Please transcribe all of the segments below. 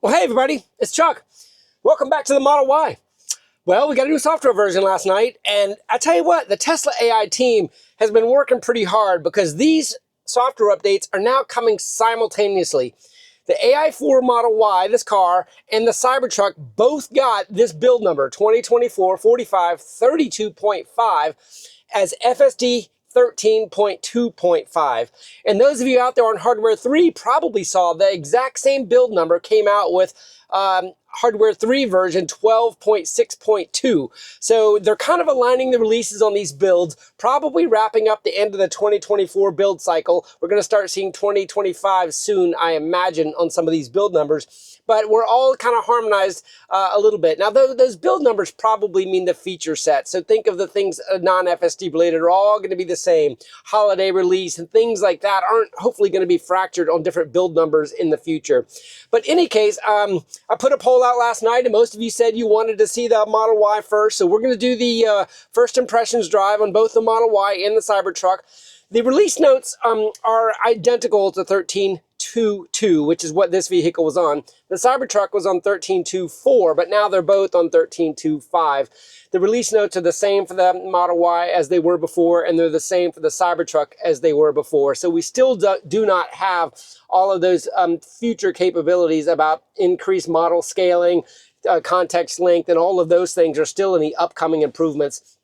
Well, hey everybody, it's Chuck. Welcome back to the Model Y. Well, we got a new software version last night, and I tell you what, the Tesla AI team has been working pretty hard because these software updates are now coming simultaneously. The AI4 Model Y, this car, and the Cybertruck both got this build number, 2024-45-32.5, as FSD 13.2.5. And those of you out there on Hardware 3 probably saw the exact same build number came out with Hardware 3 version 12.6.2. So they're kind of aligning the releases on these builds, probably wrapping up the end of the 2024 build cycle. We're going to start seeing 2025 soon, I imagine, on some of these build numbers. But we're all kind of harmonized a little bit. Now, those build numbers probably mean the feature set. So think of the things non-FSD related are all going to be the same. Holiday release and things like that aren't hopefully going to be fractured on different build numbers in the future. But in any case, I put a poll out last night, and most of you said you wanted to see the Model Y first. So we're going to do the first impressions drive on both the Model Y and the Cybertruck. The release notes are identical to 13.2.2, which is what this vehicle was on. The Cybertruck was on 13.2.4, but now they're both on 13.2.5. The release notes are the same for the Model Y as they were before, and they're the same for the Cybertruck as they were before. So we still do not have all of those future capabilities about increased model scaling, context length, and all of those things are still in the upcoming improvements.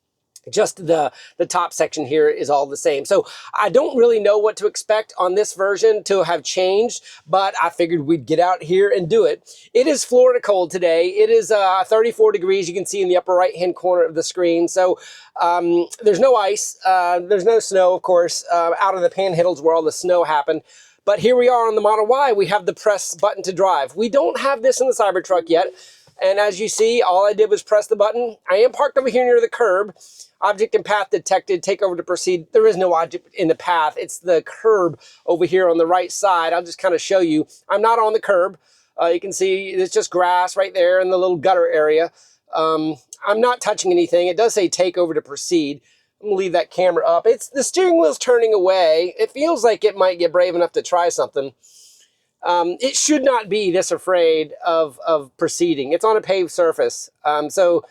Just the top section here is all the same. So I don't really know what to expect on this version to have changed, but I figured we'd get out here and do it. It is Florida cold today. It is 34 degrees. You can see in the upper right-hand corner of the screen. So there's no ice. There's no snow, of course, out of the panhandles where all the snow happened. But here we are on the Model Y. We have the press button to drive. We don't have this in the Cybertruck yet. And as you see, all I did was press the button. I am parked over here near the curb. Object and path detected, take over to proceed. There is no object in the path. It's the curb over here on the right side. I'll just kind of show you. I'm not on the curb. You can see it's just grass right there in the little gutter area. I'm not touching anything. It does say take over to proceed. I'm gonna leave that camera up. The steering wheel's turning away. It feels like it might get brave enough to try something. It should not be this afraid of proceeding. It's on a paved surface. So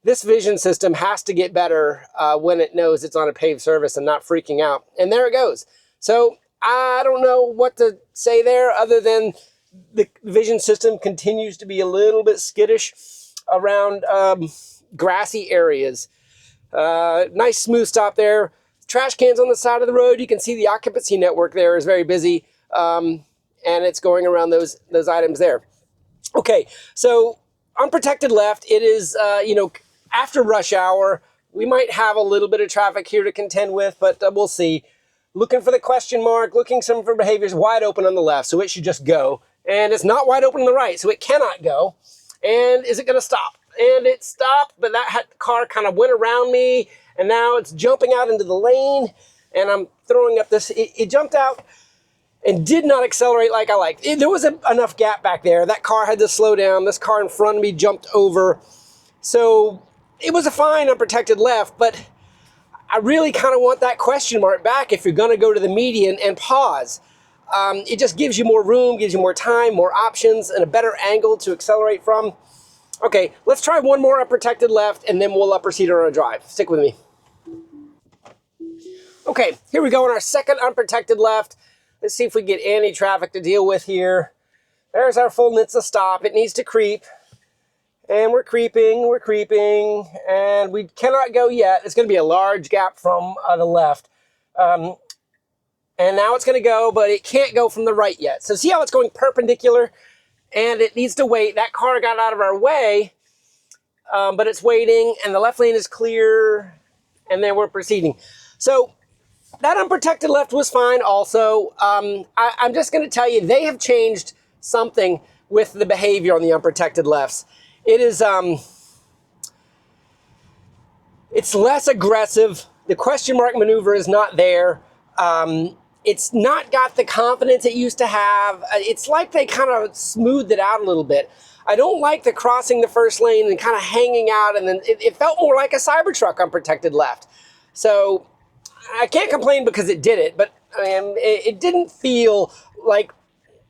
this vision system has to get better when it knows it's on a paved surface and not freaking out. And there it goes. So I don't know what to say there other than the vision system continues to be a little bit skittish around grassy areas. Nice smooth stop there. Trash cans on the side of the road. You can see the occupancy network there is very busy. And it's going around those items there. Okay, so unprotected left. It is, after rush hour, we might have a little bit of traffic here to contend with, but we'll see. Looking for the question mark, looking for behaviors, wide open on the left, so it should just go. And it's not wide open on the right, so it cannot go. And is it going to stop? And it stopped, but that car kind of went around me, and now it's jumping out into the lane, and I'm throwing up this. It jumped out and did not accelerate like I liked. There was enough gap back there. That car had to slow down. This car in front of me jumped over. So it was a fine unprotected left, but I really kind of want that question mark back if you're going to go to the median and pause. It just gives you more room, gives you more time, more options, and a better angle to accelerate from. Okay, let's try one more unprotected left, and then we'll proceed on our drive. Stick with me. Okay, here we go on our second unprotected left. Let's see if we get any traffic to deal with here. There's our full NHTSA stop. It needs to creep. And we're creeping, and we cannot go yet. It's going to be a large gap from the left. And now it's going to go, but it can't go from the right yet. So see how it's going perpendicular? And it needs to wait. That car got out of our way, but it's waiting, and the left lane is clear, and then we're proceeding. So that unprotected left was fine also. I'm just going to tell you, they have changed something with the behavior on the unprotected lefts. It is, it's less aggressive. The question mark maneuver is not there. It's not got the confidence it used to have. It's like they kind of smoothed it out a little bit. I don't like the crossing the first lane and kind of hanging out, and then it felt more like a Cybertruck unprotected left. So I can't complain because it did it, but it didn't feel like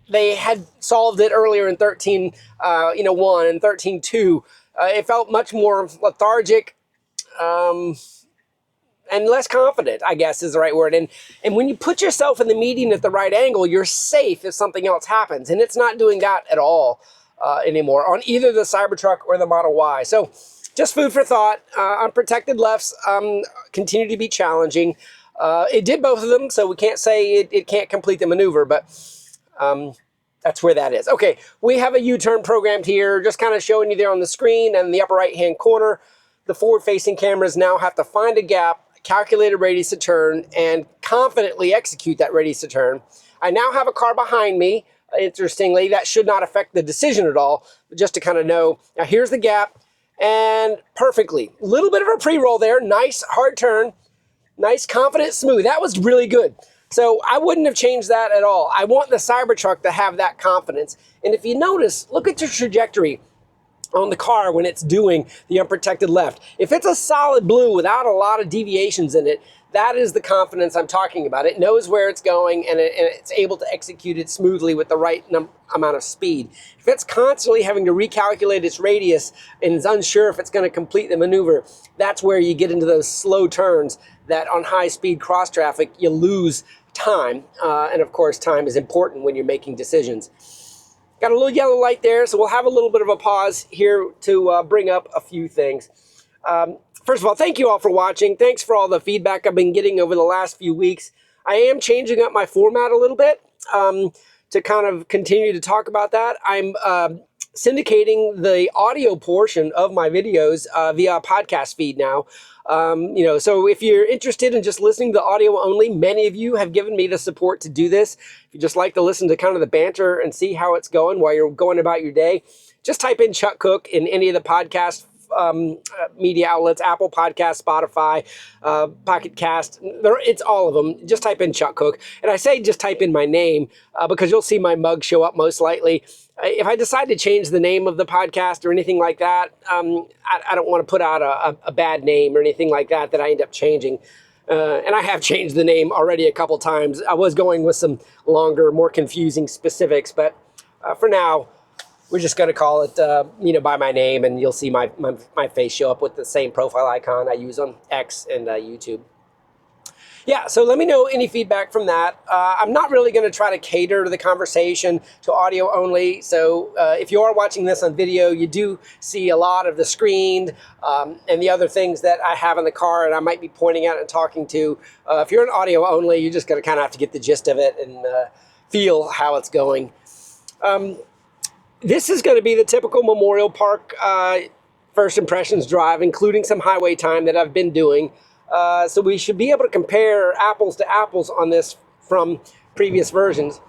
they had solved it earlier in 13, 1 and 13.2. It felt much more lethargic, and less confident, I guess is the right word. And when you put yourself in the meeting at the right angle, you're safe if something else happens. And it's not doing that at all anymore on either the Cybertruck or the Model Y. So just food for thought. Unprotected lefts continue to be challenging. It did both of them, so we can't say it can't complete the maneuver, but that's where that is. Okay, we have a U-turn programmed here, just kind of showing you there on the screen and in the upper right-hand corner. The forward-facing cameras now have to find a gap, calculate a radius of turn, and confidently execute that radius of turn. I now have a car behind me. Interestingly, that should not affect the decision at all, but just to kind of know. Now here's the gap, and perfectly. A little bit of a pre-roll there, nice hard turn, nice confident smooth. That was really good. So I wouldn't have changed that at all. I want the Cybertruck to have that confidence. And if you notice, look at the trajectory on the car when it's doing the unprotected left. If it's a solid blue without a lot of deviations in it, that is the confidence I'm talking about. It knows where it's going, and it's able to execute it smoothly with the right amount of speed. If it's constantly having to recalculate its radius and is unsure if it's going to complete the maneuver, that's where you get into those slow turns that on high-speed cross traffic you lose time. And of course, time is important when you're making decisions. Got a little yellow light there, so we'll have a little bit of a pause here to bring up a few things. First of all, thank you all for watching. Thanks for all the feedback I've been getting over the last few weeks. I am changing up my format a little bit to kind of continue to talk about that. I'm syndicating the audio portion of my videos via a podcast feed now. So if you're interested in just listening to audio only, many of you have given me the support to do this. If you just like to listen to kind of the banter and see how it's going while you're going about your day, just type in Chuck Cook in any of the podcast media outlets, Apple Podcast, Spotify, Pocket Cast. It's all of them. Just type in Chuck Cook. And I say just type in my name because you'll see my mug show up most likely. If I decide to change the name of the podcast or anything like that, I don't want to put out a bad name or anything like that I end up changing. And I have changed the name already a couple times. I was going with some longer, more confusing specifics, but for now, we're just going to call it, by my name, and you'll see my face show up with the same profile icon I use on X and YouTube. Yeah, so let me know any feedback from that. I'm not really going to try to cater to the conversation to audio only. So if you are watching this on video, you do see a lot of the screen and the other things that I have in the car and I might be pointing at and talking to. If you're an audio only, you're just going to kind of have to get the gist of it and feel how it's going. This is going to be the typical Memorial Park first impressions drive, including some highway time that I've been doing. So we should be able to compare apples to apples on this from previous versions.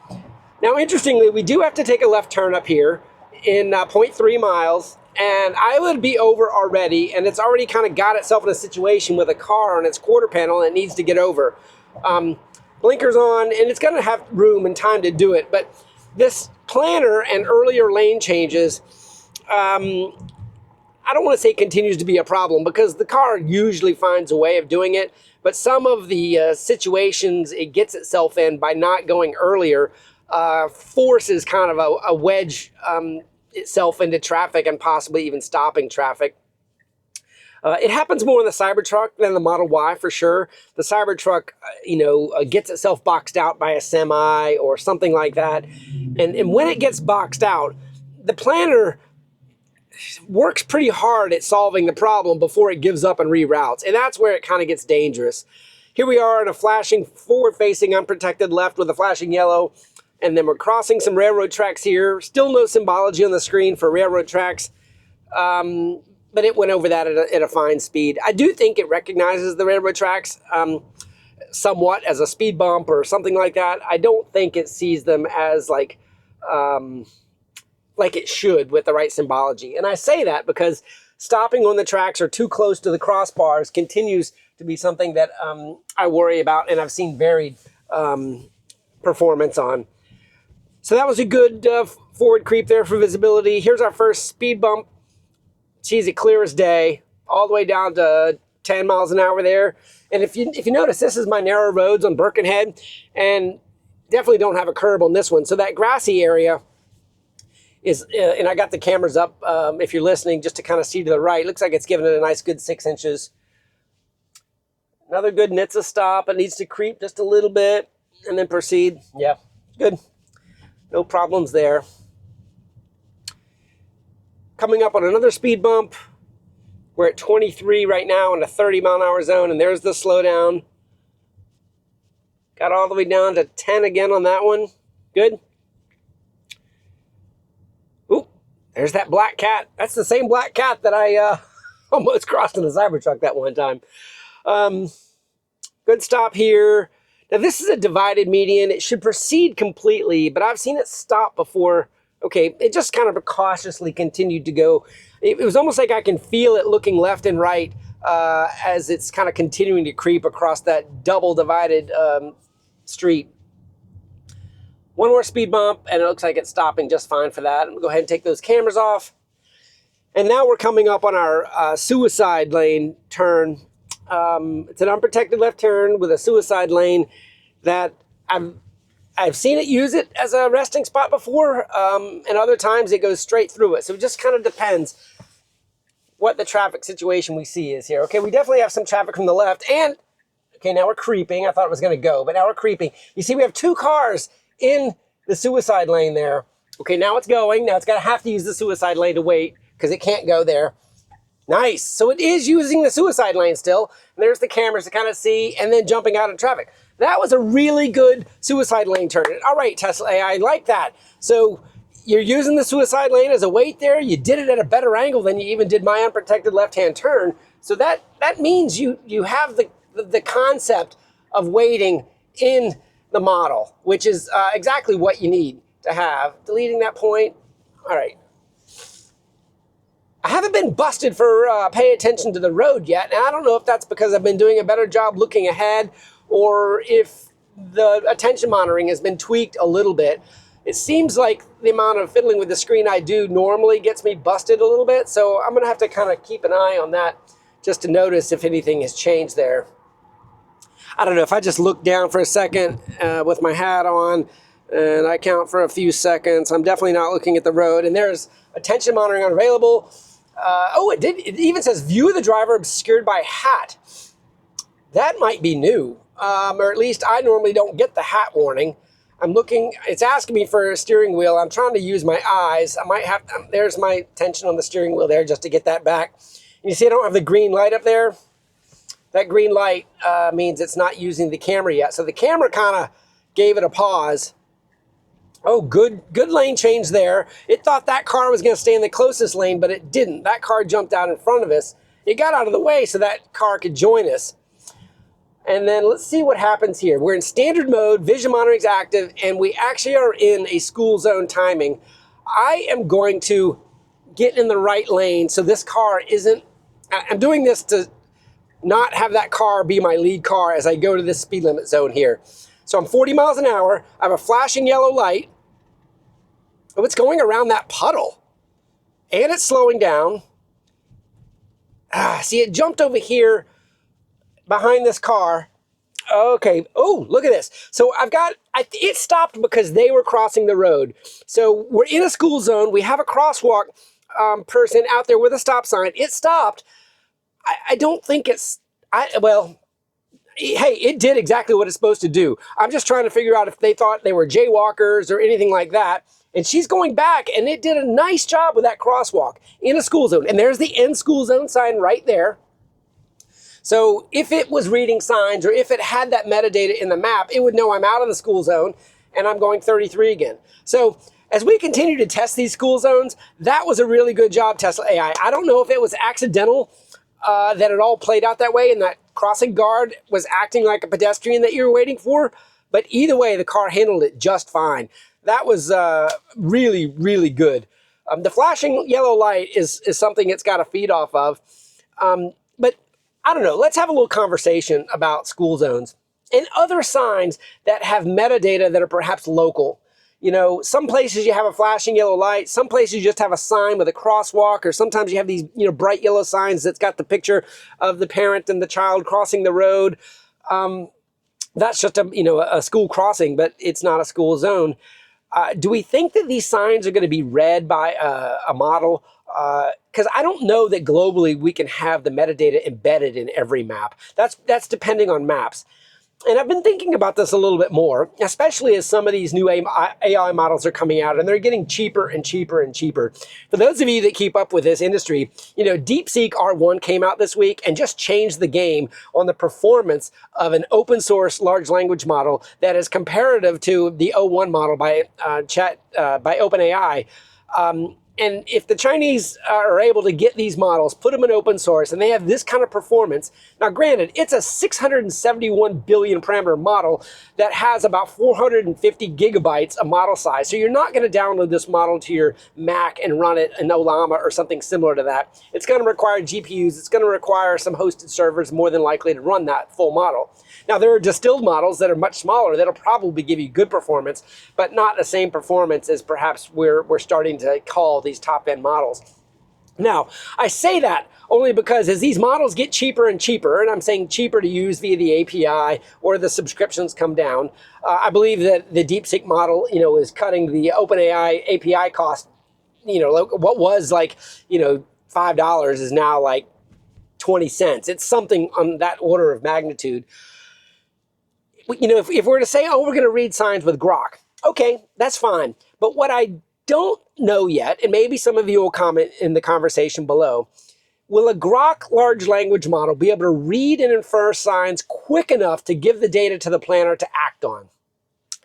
Now, interestingly, we do have to take a left turn up here in 0.3 miles, and I would be over already, and it's already kind of got itself in a situation with a car on its quarter panel and it needs to get over. Blinkers on, and it's going to have room and time to do it, but this planner and earlier lane changes, I don't want to say continues to be a problem because the car usually finds a way of doing it, but some of the situations it gets itself in by not going earlier forces kind of a wedge itself into traffic and possibly even stopping traffic. It happens more in the Cybertruck than the Model Y for sure. The Cybertruck, gets itself boxed out by a semi or something like that. And when it gets boxed out, the planner works pretty hard at solving the problem before it gives up and reroutes. And that's where it kind of gets dangerous. Here we are in a flashing forward-facing unprotected left with a flashing yellow. And then we're crossing some railroad tracks here. Still no symbology on the screen for railroad tracks. But it went over that at a fine speed. I do think it recognizes the railroad tracks somewhat as a speed bump or something like that. I don't think it sees them as like it should with the right symbology. And I say that because stopping on the tracks or too close to the crossbars continues to be something that I worry about and I've seen varied performance on. So that was a good forward creep there for visibility. Here's our first speed bump. Sees it clear as day, all the way down to 10 miles an hour there. And if you notice, this is my narrow roads on Birkenhead. And definitely don't have a curb on this one. So that grassy area is, and I got the cameras up if you're listening, just to kind of see to the right. Looks like it's giving it a nice good 6 inches. Another good NHTSA stop. It needs to creep just a little bit and then proceed. Yeah, good. No problems there. Coming up on another speed bump. We're at 23 right now in a 30-mile-an-hour zone, and there's the slowdown. Got all the way down to 10 again on that one. Good. Oop, there's that black cat. That's the same black cat that I almost crossed in the Cybertruck that one time. Good stop here. Now this is a divided median. It should proceed completely, but I've seen it stop before. Okay, it just kind of cautiously continued to go. It was almost like I can feel it looking left and right as it's kind of continuing to creep across that double divided street. One more speed bump, and it looks like it's stopping just fine for that. I'm gonna go ahead and take those cameras off. And now we're coming up on our suicide lane turn. It's an unprotected left turn with a suicide lane that I've seen it use it as a resting spot before, and other times it goes straight through it. So it just kind of depends what the traffic situation we see is here. Okay, we definitely have some traffic from the left, and okay, now we're creeping. I thought it was going to go, but now we're creeping. You see, we have 2 cars in the suicide lane there. Okay, now it's going. Now it's going to have to use the suicide lane to wait because it can't go there. Nice. So it is using the suicide lane still. And there's the cameras to kind of see, and then jumping out of traffic. That was a really good suicide lane turn. All right, Tesla AI, I like that. So you're using the suicide lane as a wait there. You did it at a better angle than you even did my unprotected left-hand turn. So that means you have the concept of waiting in the model, which is exactly what you need to have. Deleting that point. All right. I haven't been busted for paying attention to the road yet, and I don't know if that's because I've been doing a better job looking ahead or if the attention monitoring has been tweaked a little bit. It seems like the amount of fiddling with the screen I do normally gets me busted a little bit, so I'm going to have to kind of keep an eye on that just to notice if anything has changed there. I don't know, if I just look down for a second with my hat on and I count for a few seconds, I'm definitely not looking at the road, and there's attention monitoring unavailable. It even says view of the driver obscured by hat. That might be new, or at least I normally don't get the hat warning. I'm looking, it's asking me for a steering wheel. I'm trying to use my eyes. I might have, there's my attention on the steering wheel there just to get that back. And you see I don't have the green light up there? That green light means it's not using the camera yet. So the camera kind of gave it a pause. Oh, good lane change there. It thought that car was going to stay in the closest lane, but it didn't. That car jumped out in front of us. It got out of the way so that car could join us. And then let's see what happens here. We're in standard mode, vision monitoring is active, and we actually are in a school zone timing. I am going to get in the right lane so this car isn't, I'm doing this to not have that car be my lead car as I go to this speed limit zone here. So I'm 40 miles an hour. I have a flashing yellow light. Oh, it's going around that puddle. And it's slowing down. See, it jumped over here behind this car. Okay. Oh, look at this. So it stopped because they were crossing the road. So we're in a school zone. We have a crosswalk person out there with a stop sign. It stopped. I don't think well, hey, it did exactly what it's supposed to do. I'm just trying to figure out if they thought they were jaywalkers or anything like that. And she's going back, and it did a nice job with that crosswalk in a school zone. And there's the end school zone sign right there. So if it was reading signs or if it had that metadata in the map, it would know I'm out of the school zone and I'm going 33 again. So as we continue to test these school zones, that was a really good job, Tesla AI. I don't know if it was accidental that it all played out that way and that crossing guard was acting like a pedestrian that you were waiting for, but either way, the car handled it just fine. That was really, really good. The flashing yellow light is something it's got to feed off of. But I don't know, let's have a little conversation about school zones and other signs that have metadata that are perhaps local. You know, some places you have a flashing yellow light, some places you just have a sign with a crosswalk, or sometimes you have these, bright yellow signs that's got the picture of the parent and the child crossing the road. that's just a school crossing, but it's not a school zone. Do we think that these signs are going to be read by a model? Because I don't know that globally we can have the metadata embedded in every map. That's depending on maps. And I've been thinking about this a little bit more, especially as some of these new AI models are coming out and they're getting cheaper and cheaper and cheaper. For those of you that keep up with this industry, DeepSeek R1 came out this week and just changed the game on the performance of an open source large language model that is comparative to the O1 model by OpenAI. And if the Chinese are able to get these models, put them in open source, and they have this kind of performance, now granted, it's a 671 billion parameter model that has about 450 gigabytes of model size. So you're not going to download this model to your Mac and run it in Olama or something similar to that. It's going to require GPUs. It's going to require some hosted servers more than likely to run that full model. Now, there are distilled models that are much smaller that'll probably give you good performance, but not the same performance as perhaps we're starting to call these top-end models. Now, I say that only because as these models get cheaper and cheaper, and I'm saying cheaper to use via the API or the subscriptions come down, I believe that the DeepSeek model, is cutting the OpenAI API cost. What was like, $5 is now like 20 cents. It's something on that order of magnitude. If we're to say, oh, we're going to read signs with Grok, okay, that's fine. But what I don't know yet, and maybe some of you will comment in the conversation below, will a Grok large language model be able to read and infer signs quick enough to give the data to the planner to act on?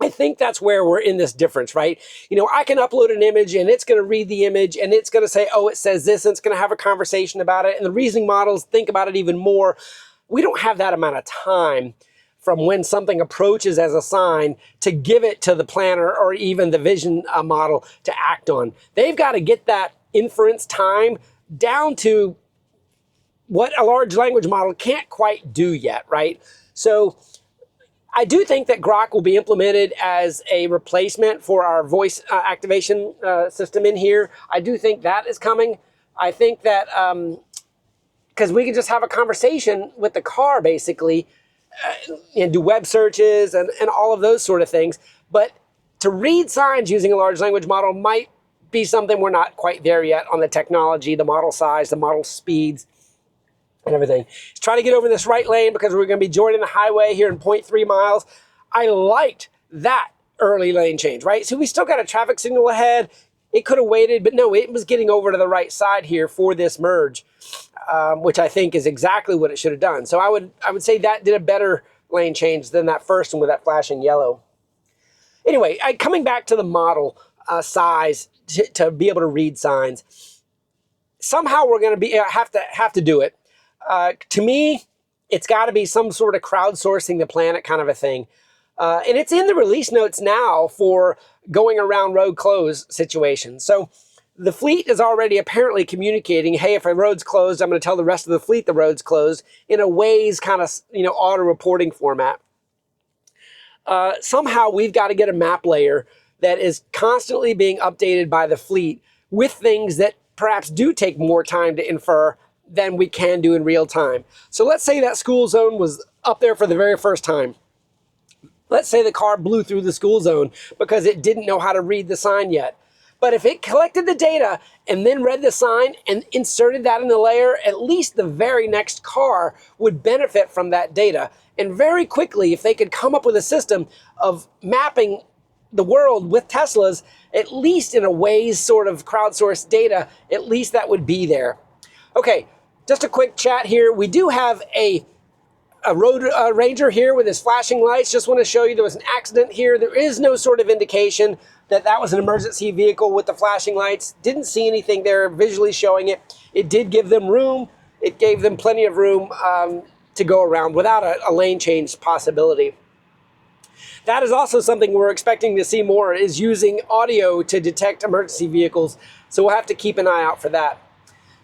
I think that's where we're in this difference, right? I can upload an image and it's going to read the image and it's going to say, oh, it says this, and it's going to have a conversation about it. And the reasoning models think about it even more. We don't have that amount of time from when something approaches as a sign to give it to the planner or even the vision model to act on. They've got to get that inference time down to what a large language model can't quite do yet, right? So I do think that Grok will be implemented as a replacement for our voice activation system in here. I do think that is coming. I think that because we can just have a conversation with the car basically, and do web searches and all of those sort of things. But to read signs using a large language model might be something we're not quite there yet on the technology, the model size, the model speeds, and everything. Let's try to get over this right lane because we're going to be joining the highway here in 0.3 miles. I liked that early lane change, right? So we still got a traffic signal ahead. It could have waited, but no, it was getting over to the right side here for this merge, which I think is exactly what it should have done. So I would say that did a better lane change than that first one with that flashing yellow. Anyway, coming back to the model size to be able to read signs, somehow we're going to have to do it. To me, it's got to be some sort of crowdsourcing the planet kind of a thing. And it's in the release notes now for going around road close situations. So the fleet is already apparently communicating, hey, if a road's closed, I'm going to tell the rest of the fleet the road's closed in a Waze kind of, auto reporting format. Somehow we've got to get a map layer that is constantly being updated by the fleet with things that perhaps do take more time to infer than we can do in real time. So let's say that school zone was up there for the very first time. Let's say the car blew through the school zone because it didn't know how to read the sign yet. But if it collected the data and then read the sign and inserted that in the layer, at least the very next car would benefit from that data. And very quickly, if they could come up with a system of mapping the world with Teslas, at least in a Waze sort of crowdsourced data, at least that would be there. Okay, just a quick chat here. We do have a road ranger here with his flashing lights. Just want to show you there was an accident here. There is no sort of indication that that was an emergency vehicle with the flashing lights. Didn't see anything there visually showing it. It did give them room. It gave them plenty of room to go around without a lane change possibility. That is also something we're expecting to see more, is using audio to detect emergency vehicles. So we'll have to keep an eye out for that.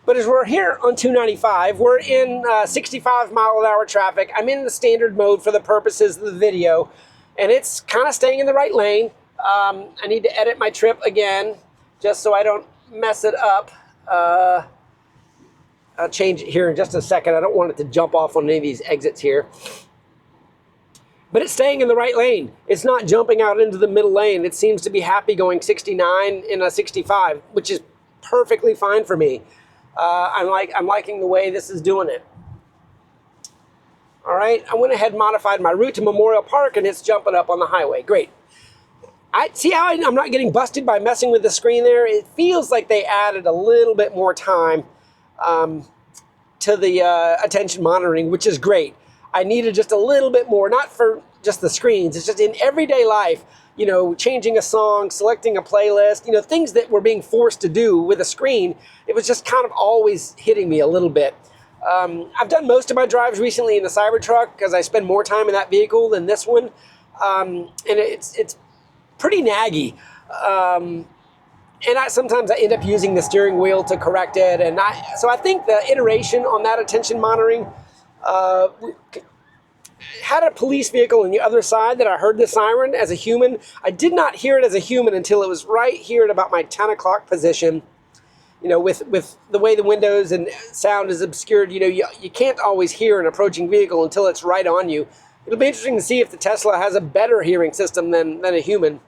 But as we're here on 295, we're in 65 mile an hour traffic. I'm in the standard mode for the purposes of the video, and it's kind of staying in the right lane. I need to edit my trip again, just so I don't mess it up. I'll change it here in just a second. I don't want it to jump off on any of these exits here. but it's staying in the right lane. It's not jumping out into the middle lane. It seems to be happy going 69 in a 65, which is perfectly fine for me. I'm liking the way this is doing it. All right, I went ahead and modified my route to Memorial Park, and it's jumping up on the highway. Great. I see how I'm not getting busted by messing with the screen there. It feels like they added a little bit more time to the attention monitoring, which is great. I needed just a little bit more, not for just the screens. It's just in everyday life, you know, changing a song, selecting a playlist, you know, things that we're being forced to do with a screen. It was just kind of always hitting me a little bit. I've done most of my drives recently in the Cybertruck because I spend more time in that vehicle than this one. And it's pretty naggy. And sometimes I end up using the steering wheel to correct it. And so I think the iteration on that attention monitoring had a police vehicle on the other side that I heard the siren as a human. I did not hear it as a human until it was right here at about my 10 o'clock position. You know, with the way the windows and sound is obscured, you know, you can't always hear an approaching vehicle until it's right on you. It'll be interesting to see if the Tesla has a better hearing system than a human.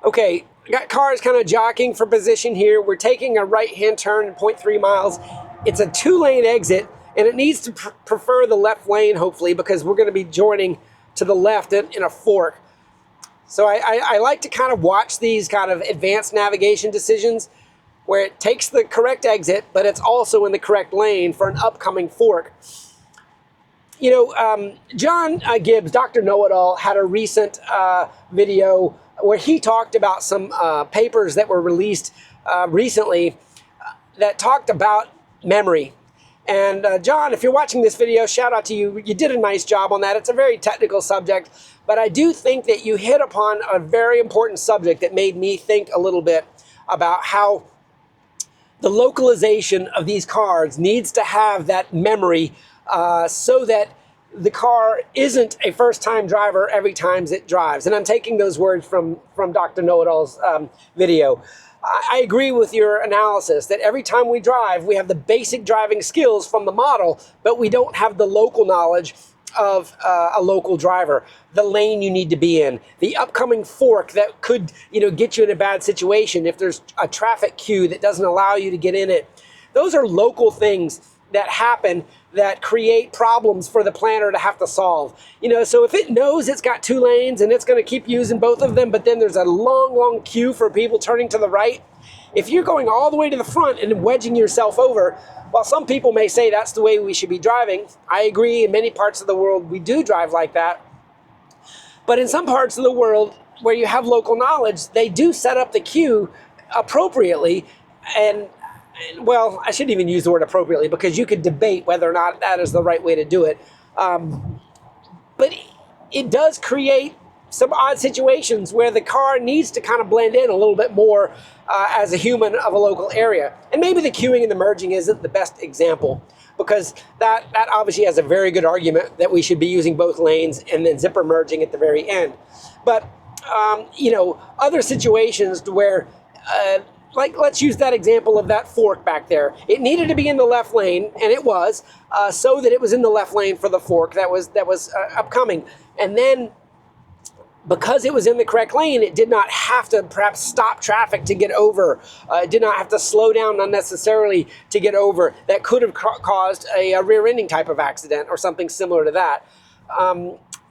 Okay, got cars kind of jockeying for position here. We're taking a right-hand turn in 0.3 miles. It's a 2-lane exit, and it needs to prefer the left lane, hopefully, because we're going to be joining to the left in a fork. So I like to kind of watch these kind of advanced navigation decisions where it takes the correct exit, but it's also in the correct lane for an upcoming fork. You know, John Gibbs, Dr. Know-It-All, had a recent video where he talked about some papers that were released recently that talked about memory. And John, if you're watching this video, shout out to you. You did a nice job on that. It's a very technical subject, but I do think that you hit upon a very important subject that made me think a little bit about how the localization of these cars needs to have that memory so that the car isn't a first-time driver every time it drives. And I'm taking those words from Dr. Know-It-All's video. I agree with your analysis that every time we drive, we have the basic driving skills from the model, but we don't have the local knowledge of a local driver, the lane you need to be in, the upcoming fork that could, you know, get you in a bad situation if there's a traffic queue that doesn't allow you to get in it. Those are local things that happen that create problems for the planner to have to solve. You know, so if it knows it's got 2 lanes and it's going to keep using both of them, but then there's a long queue for people turning to the right, if you're going all the way to the front and wedging yourself over, while some people may say that's the way we should be driving, I agree in many parts of the world we do drive like that. But in some parts of the world where you have local knowledge, they do set up the queue appropriately. And well, I shouldn't even use the word appropriately because you could debate whether or not that is the right way to do it. But it does create some odd situations where the car needs to kind of blend in a little bit more as a human of a local area. And maybe the queuing and the merging isn't the best example because that obviously has a very good argument that we should be using both lanes and then zipper merging at the very end. But, you know, other situations where like, let's use that example of that fork back there. It needed to be in the left lane, and it was, so that it was in the left lane for the fork that was upcoming. And then, because it was in the correct lane, it did not have to perhaps stop traffic to get over. It did not have to slow down unnecessarily to get over. That could have caused a rear-ending type of accident or something similar to that.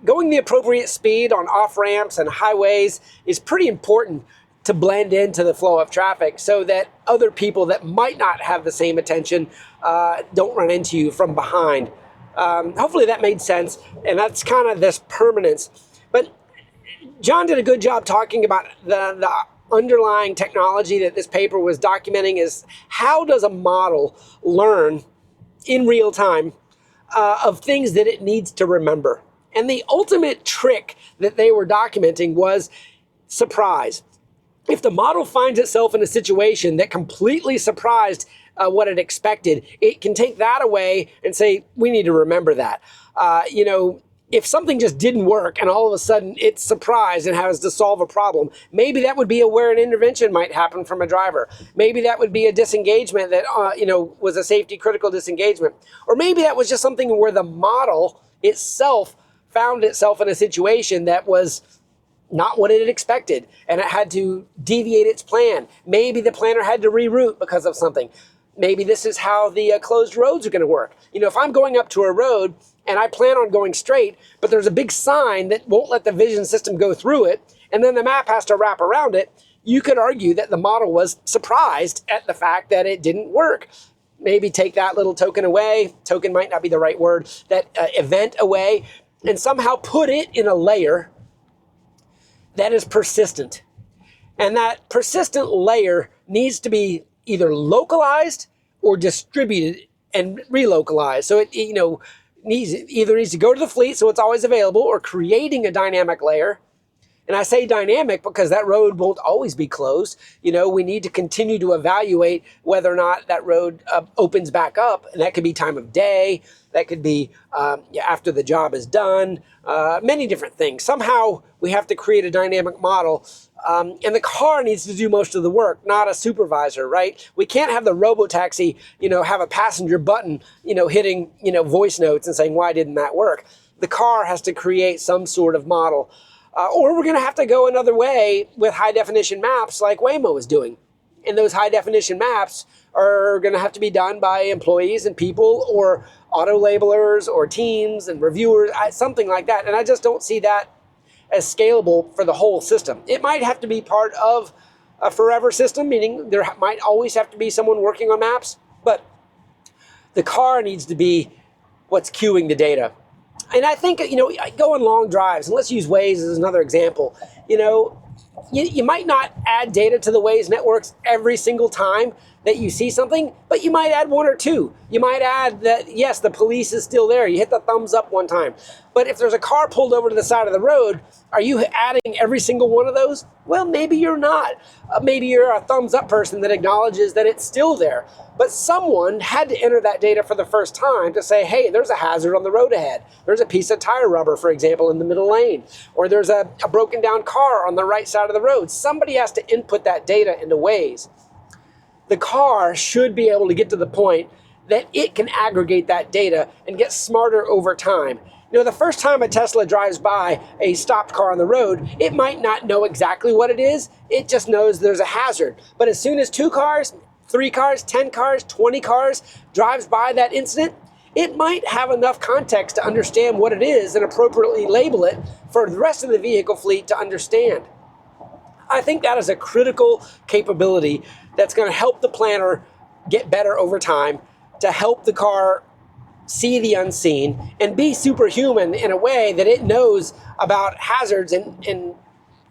Going the appropriate speed on off-ramps and highways is pretty important to blend into the flow of traffic so that other people that might not have the same attention don't run into you from behind. Hopefully that made sense, and that's kind of this permanence. But John did a good job talking about the underlying technology that this paper was documenting is how does a model learn in real time of things that it needs to remember. And the ultimate trick that they were documenting was surprise. If the model finds itself in a situation that completely surprised what it expected, it can take that away and say, we need to remember that. You know, if something just didn't work and all of a sudden it's surprised and has to solve a problem, maybe that would be where an intervention might happen from a driver. Maybe that would be a disengagement that, you know, was a safety critical disengagement. Or maybe that was just something where the model itself found itself in a situation that was not what it had expected, and it had to deviate its plan. Maybe the planner had to reroute because of something. Maybe this is how the closed roads are going to work. You know, if I'm going up to a road and I plan on going straight, but there's a big sign that won't let the vision system go through it, and then the map has to wrap around it, you could argue that the model was surprised at the fact that it didn't work. Maybe take that little token away, token might not be the right word, that event away, and somehow put it in a layer that is persistent. And that persistent layer needs to be either localized or distributed and relocalized. So it either needs to go to the fleet so it's always available, or creating a dynamic layer. And I say dynamic because that road won't always be closed. You know, we need to continue to evaluate whether or not that road opens back up. And that could be time of day. That could be after the job is done. Many different things. Somehow we have to create a dynamic model. And the car needs to do most of the work, not a supervisor, right? We can't have the Robo-Taxi, have a passenger button, hitting, voice notes and saying, why didn't that work? The car has to create some sort of model. Or we're going to have to go another way with high-definition maps like Waymo is doing. And those high-definition maps are going to have to be done by employees and people, or auto-labelers, or teams and reviewers, something like that. And I just don't see that as scalable for the whole system. It might have to be part of a forever system, meaning there might always have to be someone working on maps, but the car needs to be what's queuing the data. And I think, go on long drives, and let's use Waze as another example. You might not add data to the Waze networks every single time that you see something, but you might add one or two. You might add that, yes, the police is still there. You hit the thumbs up one time. But if there's a car pulled over to the side of the road, are you adding every single one of those? Well, maybe you're not. Maybe you're a thumbs up person that acknowledges that it's still there. But someone had to enter that data for the first time to say, hey, there's a hazard on the road ahead. There's a piece of tire rubber, for example, in the middle lane. Or there's a broken down car on the right side of the road. Somebody has to input that data into Waze. The car should be able to get to the point that it can aggregate that data and get smarter over time. The first time a Tesla drives by a stopped car on the road, it might not know exactly what it is. It just knows there's a hazard. But as soon as 2 cars, 3 cars, 10 cars, 20 cars drives by that incident, it might have enough context to understand what it is and appropriately label it for the rest of the vehicle fleet to understand. I think that is a critical capability that's going to help the planner get better over time, to help the car see the unseen and be superhuman in a way that it knows about hazards and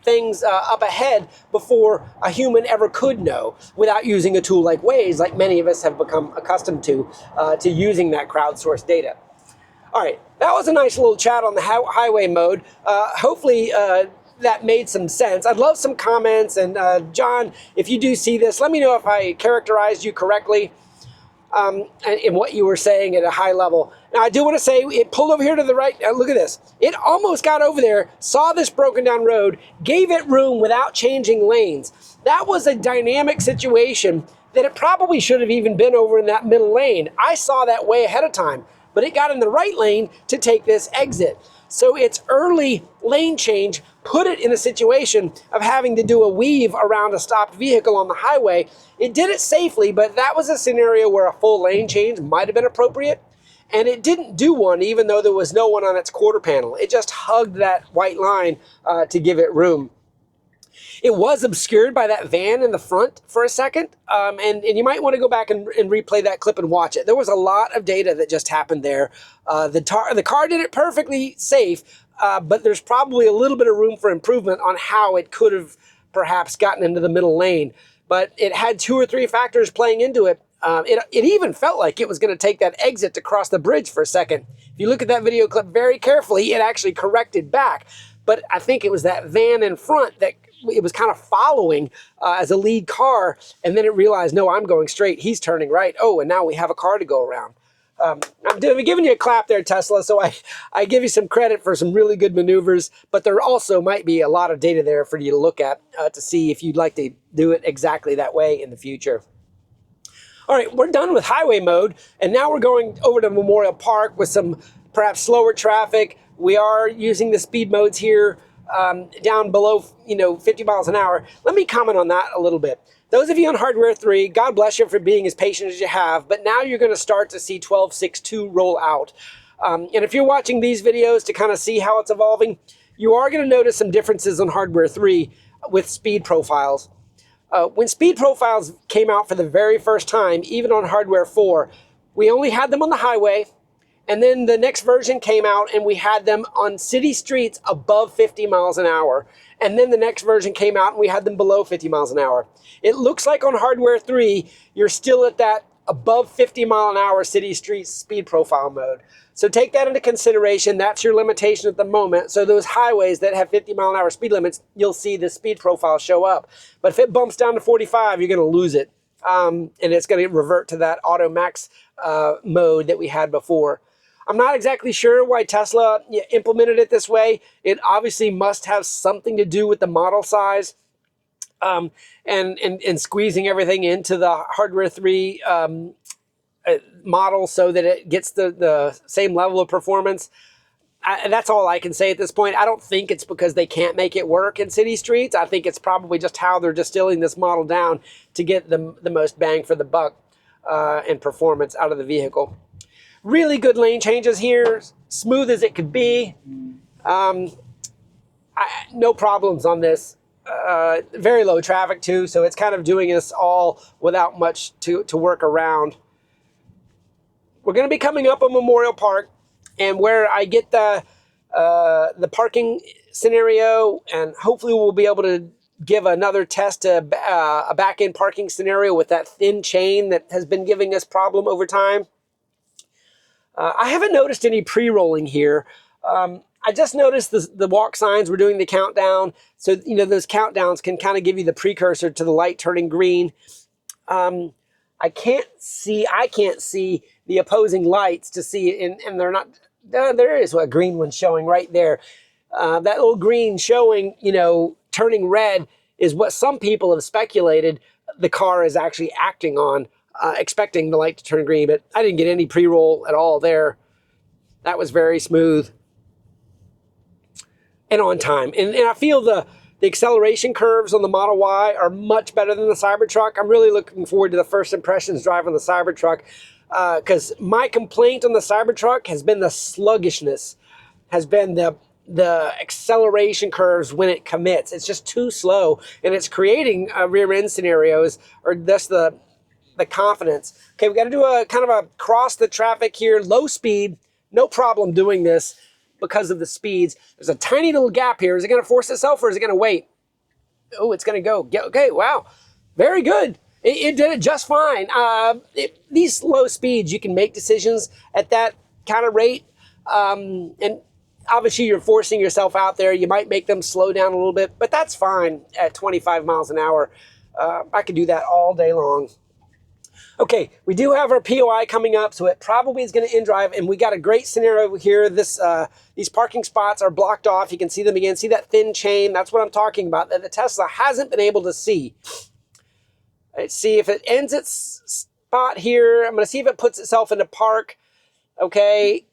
things up ahead before a human ever could know, without using a tool like Waze, like many of us have become accustomed to using that crowdsourced data. All right, that was a nice little chat on the highway mode. Hopefully that made some sense. I'd love some comments, and John, if you do see this, let me know if I characterized you correctly in what you were saying at a high level. Now, I do want to say, it pulled over here to the right. Look at this. It almost got over there, saw this broken down road, gave it room without changing lanes. That was a dynamic situation that it probably should have even been over in that middle lane. I saw that way ahead of time, but it got in the right lane to take this exit. So its early lane change put it in a situation of having to do a weave around a stopped vehicle on the highway. It did it safely, but that was a scenario where a full lane change might have been appropriate. And it didn't do one, even though there was no one on its quarter panel. It just hugged that white line to give it room. It was obscured by that van in the front for a second, and you might want to go back and replay that clip and watch it. There was a lot of data that just happened there. The car did it perfectly safe, but there's probably a little bit of room for improvement on how it could have perhaps gotten into the middle lane. But it had 2 or 3 factors playing into it. It even felt like it was going to take that exit to cross the bridge for a second. If you look at that video clip very carefully, it actually corrected back. But I think it was that van in front that it was kind of following as a lead car, and then it realized, no, I'm going straight, he's turning right. Oh, and now we have a car to go around. I'm giving you a clap there, Tesla, so I give you some credit for some really good maneuvers, but there also might be a lot of data there for you to look at to see if you'd like to do it exactly that way in the future. All right, we're done with highway mode, and now we're going over to Memorial Park with some perhaps slower traffic, We are using the speed modes here down below 50 miles an hour. Let me comment on that a little bit. Those of you on hardware 3, God bless you for being as patient as you have, but now you're going to start to see 12.6.2 roll out. And if you're watching these videos to kind of see how it's evolving, you are going to notice some differences on hardware 3 with speed profiles. When speed profiles came out for the very first time, even on hardware 4, we only had them on the highway, and then the next version came out and we had them on city streets above 50 miles an hour. And then the next version came out and we had them below 50 miles an hour. It looks like on hardware 3, you're still at that above 50 mile an hour city street speed profile mode. So take that into consideration. That's your limitation at the moment. So those highways that have 50 mile an hour speed limits, you'll see the speed profile show up. But if it bumps down to 45, you're going to lose it. And it's going to revert to that auto max mode that we had before. I'm not exactly sure why Tesla implemented it this way. It obviously must have something to do with the model size and squeezing everything into the hardware 3 model so that it gets the same level of performance. That's all I can say at this point. I don't think it's because they can't make it work in city streets. I think it's probably just how they're distilling this model down to get the most bang for the buck and performance out of the vehicle. Really good lane changes here, smooth as it could be. No problems on this. Very low traffic too, so it's kind of doing this all without much to work around. We're going to be coming up on Memorial Park, and where I get the parking scenario, and hopefully we'll be able to give another test to a back-end parking scenario with that thin chain that has been giving us problem over time. I haven't noticed any pre-rolling here. I just noticed the walk signs were doing the countdown. So, those countdowns can kind of give you the precursor to the light turning green. I can't see the opposing lights to see it, and they're not, there is a green one showing right there. That little green showing, turning red is what some people have speculated the car is actually acting on. Expecting the light to turn green, but I didn't get any pre-roll at all there. That was very smooth and on time. And I feel the acceleration curves on the Model Y are much better than the Cybertruck. I'm really looking forward to the first impressions driving the Cybertruck because my complaint on the Cybertruck has been the sluggishness, has been the acceleration curves when it commits. It's just too slow, and it's creating rear end scenarios, or thus the confidence. Okay, we got to do a kind of a cross the traffic here, low speed, no problem doing this because of the speeds. There's a tiny little gap here. Is it going to force itself or is it going to wait? Oh, it's going to go. Okay, wow, very good. It did it just fine. These low speeds, you can make decisions at that kind of rate. And obviously you're forcing yourself out there. You might make them slow down a little bit, but that's fine at 25 miles an hour. I could do that all day long. Okay, we do have our POI coming up, so it probably is going to in-drive, and we got a great scenario here. These parking spots are blocked off. You can see them again. See that thin chain? That's what I'm talking about, that the Tesla hasn't been able to see. Let's see if it ends its spot here. I'm going to see if it puts itself into park. Okay,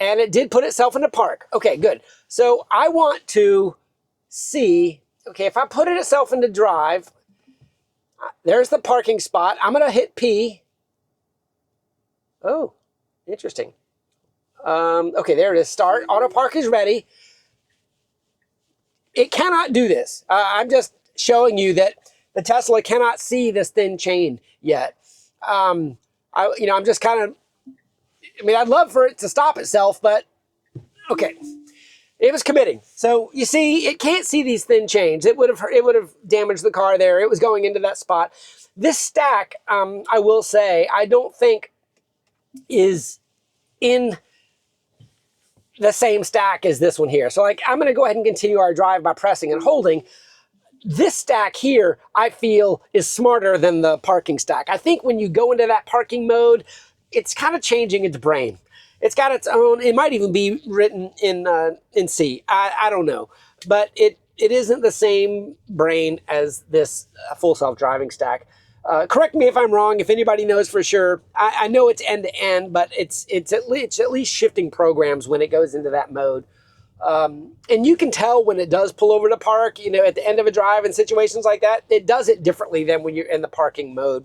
and it did put itself into park. Okay, good. So I want to see, okay, if I put itself into drive, there's the parking spot. I'm going to hit P. Oh, interesting. Okay, there it is. Start. Auto park is ready. It cannot do this. I'm just showing you that the Tesla cannot see this thin chain yet. I'm just kind of, I'd love for it to stop itself, but okay. It was committing. So you see, it can't see these thin chains. It would have damaged the car there. It was going into that spot. This stack, I will say, I don't think is in the same stack as this one here. So I'm going to go ahead and continue our drive by pressing and holding. This stack here, I feel, is smarter than the parking stack. I think when you go into that parking mode, it's kind of changing its brain. It's got its own, it might even be written in C. I don't know. But it isn't the same brain as this full self-driving stack. Correct me if I'm wrong, if anybody knows for sure. I know it's end-to-end, but it's at least shifting programs when it goes into that mode. And you can tell when it does pull over to park, you know, at the end of a drive in situations like that, it does it differently than when you're in the parking mode.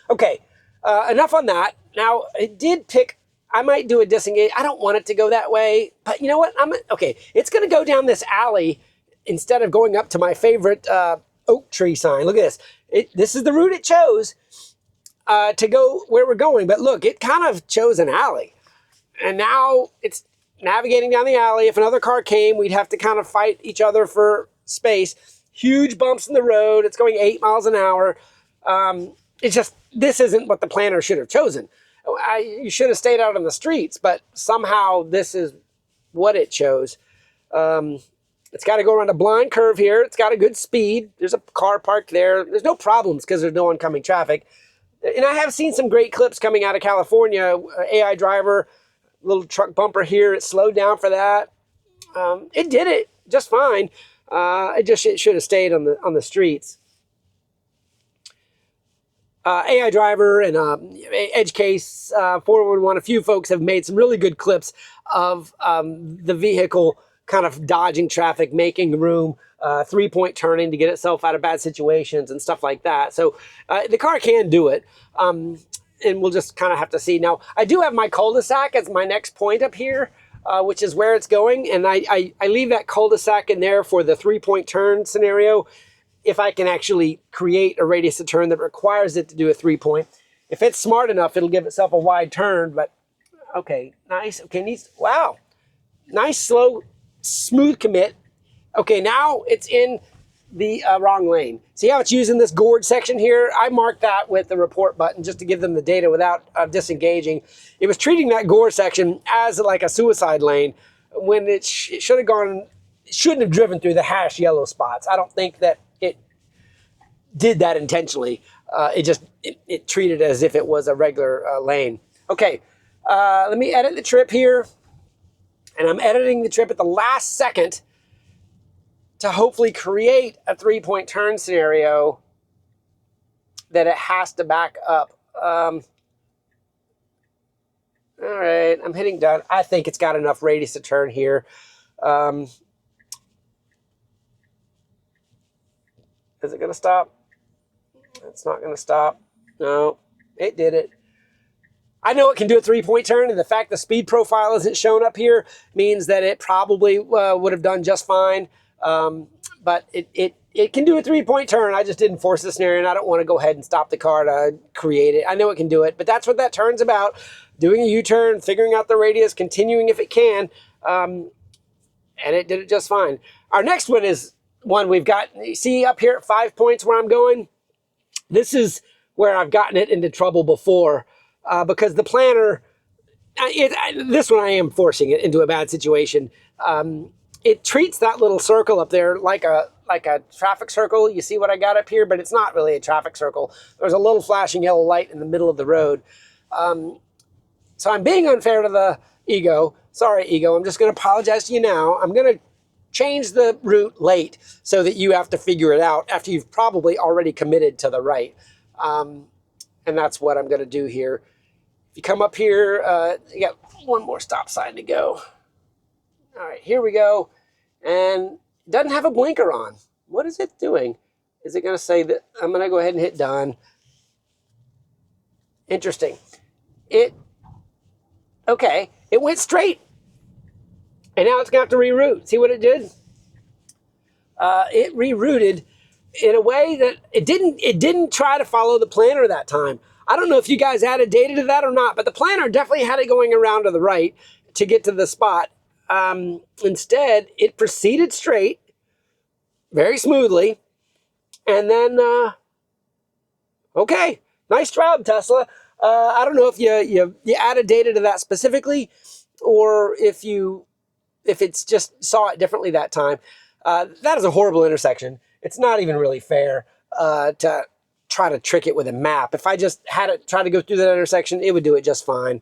Okay, enough on that. Now, it did pick, I might do a disengage. I don't want it to go that way, but you know what? Okay, it's going to go down this alley instead of going up to my favorite oak tree sign. Look at this. This is the route it chose to go where we're going. But look, it kind of chose an alley. And now it's navigating down the alley. If another car came, we'd have to kind of fight each other for space. Huge bumps in the road. It's going 8 miles an hour. It's just, this isn't what the planner should have chosen. You should have stayed out on the streets, but somehow this is what it chose. It's got to go around a blind curve here. It's got a good speed. There's a car parked there. There's no problems because there's no oncoming traffic. And I have seen some great clips coming out of California. AI driver, little truck bumper here. It slowed down for that. It did it just fine. It should have stayed on the streets. AI driver and edge case 411. A few folks have made some really good clips of the vehicle kind of dodging traffic, making room, 3-point turning to get itself out of bad situations and stuff like that. So the car can do it. And we'll just kind of have to see. Now, I do have my cul-de-sac as my next point up here, which is where it's going. And I leave that cul-de-sac in there for the 3-point turn scenario. If I can actually create a radius of turn that requires it to do a 3-point. If it's smart enough, it'll give itself a wide turn, but okay, nice. Okay, wow. Nice, slow, smooth commit. Okay, now it's in the wrong lane. See how it's using this gourd section here? I marked that with the report button just to give them the data without disengaging. It was treating that gourd section as like a suicide lane when it should have gone, shouldn't have driven through the hash yellow spots. I don't think that it did that intentionally. It treated it as if it was a regular lane. Okay, let me edit the trip here. And I'm editing the trip at the last second to hopefully create a 3-point turn scenario that it has to back up. All right, I'm hitting done. I think it's got enough radius to turn here. Is it going to stop? It's not going to stop. No, it did it. I know it can do a 3-point turn, and the fact the speed profile isn't shown up here means that it probably would have done just fine. But it can do a 3-point turn. I just didn't force the scenario, and I don't want to go ahead and stop the car to create it. I know it can do it, but that's what that turn's about. Doing a U-turn, figuring out the radius, continuing if it can, and it did it just fine. Our next one is one we've got, you see up here at 5 points where I'm going? This is where I've gotten it into trouble before. Because the planner, this one I am forcing it into a bad situation. It treats that little circle up there like a traffic circle. You see what I got up here, but it's not really a traffic circle. There's a little flashing yellow light in the middle of the road. So I'm being unfair to the ego. Sorry, ego. I'm just going to apologize to you now. I'm going to change the route late so that you have to figure it out after you've probably already committed to the right. And that's what I'm going to do here. If you come up here, you got one more stop sign to go. All right, here we go. And it doesn't have a blinker on. What is it doing? Is it going to say that? I'm going to go ahead and hit done. Interesting. Okay, it went straight. And now it's going to have to reroute. See what it did? It rerouted in a way that it didn't try to follow the planner that time. I don't know if you guys added data to that or not, but the planner definitely had it going around to the right to get to the spot. Instead, it proceeded straight, very smoothly, and then, okay, nice job, Tesla. I don't know if you added data to that specifically, or if it's just saw it differently that time. That is a horrible intersection. It's not even really fair to try to trick it with a map. If I just had it try to go through that intersection, it would do it just fine.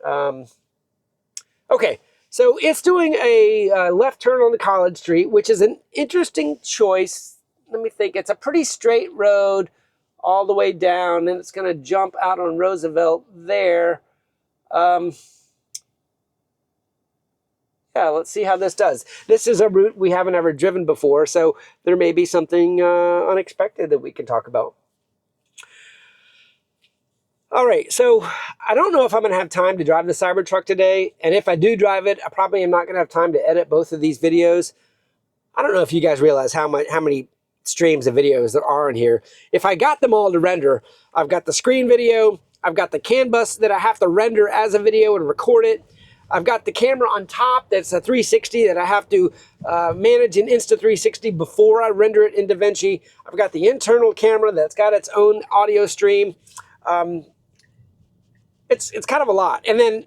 Okay, so it's doing a left turn on the College Street, which is an interesting choice. Let me think. It's a pretty straight road all the way down, and it's going to jump out on Roosevelt there. Yeah, let's see how this does. This is a route we haven't ever driven before, so there may be something unexpected that we can talk about. All right, so I don't know if I'm going to have time to drive the Cybertruck today, and if I do drive it, I probably am not going to have time to edit both of these videos. I don't know if you guys realize how many streams of videos there are in here. If I got them all to render, I've got the screen video, I've got the CAN bus that I have to render as a video and record it. I've got the camera on top that's a 360 that I have to manage in Insta360 before I render it in DaVinci. I've got the internal camera that's got its own audio stream. It's kind of a lot. And then,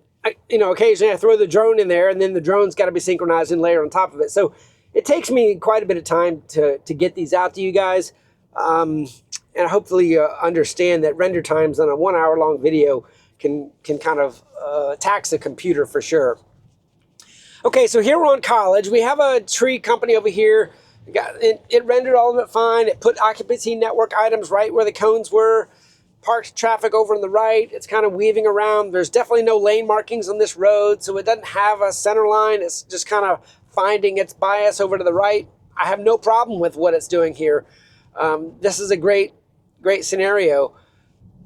occasionally I throw the drone in there, and then the drone's got to be synchronized and layered on top of it. So it takes me quite a bit of time to get these out to you guys. And hopefully you understand that render times on a 1 hour long video can kind of tax the computer for sure. Okay, so here we're on College. We have a tree company over here. It rendered all of it fine. It put occupancy network items right where the cones were. Parked traffic over on the right. It's kind of weaving around. There's definitely no lane markings on this road, so it doesn't have a center line. It's just kind of finding its bias over to the right. I have no problem with what it's doing here. This is a great scenario.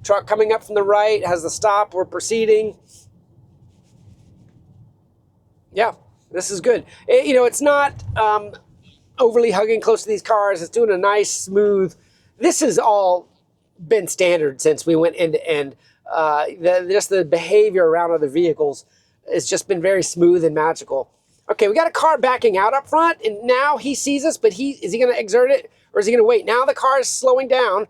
Truck coming up from the right, has the stop, we're proceeding. Yeah, this is good. It's not overly hugging close to these cars. It's doing a nice, smooth. This has all been standard since we went end to end. Just the behavior around other vehicles has just been very smooth and magical. Okay, we got a car backing out up front, and now he sees us, but is he going to exert it, or is he going to wait? Now the car is slowing down.